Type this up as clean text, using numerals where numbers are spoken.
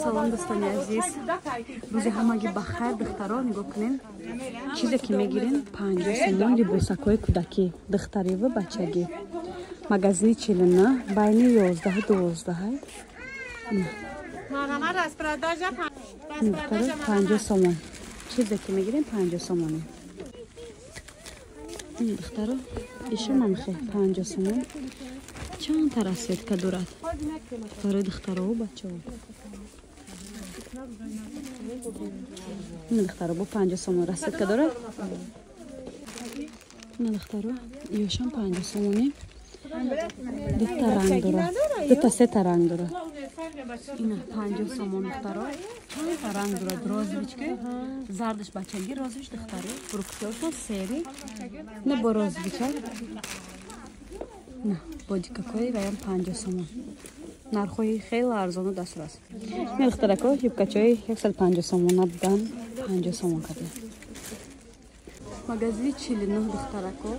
салом дӯстони азиз, рӯзи ҳамагӣ бахайр. духтаро нигоҳ кунем чизе ки мегирем 50 сомон. либосакҳои кӯдакӣ духтариву бачагӣ магазини 49 байни 11-12. духтаро 50 сомон. чизе ки мегирем 50 сомоне. духтаро иша мамхе 50 сомон. чанд та расветка дорад барои духтарову бачаҳо. духтаро бо 50 сомон расветка дорад. духтаро ёшам 50 сомоне. дута ранг дорад, дута сета ранг дорад. ина 50 сомон. духтаро чанд та ранг дорад. розовичка, зардиш бачагӣ, розович духтари, фруктёшон сери не бо розовича. бодикакои ваям 50 сомон. нархои хеле арзону дастрас. духтарако юбкачои 150 сомон набудан 50 сомон кардем. магазини 49 духтарако.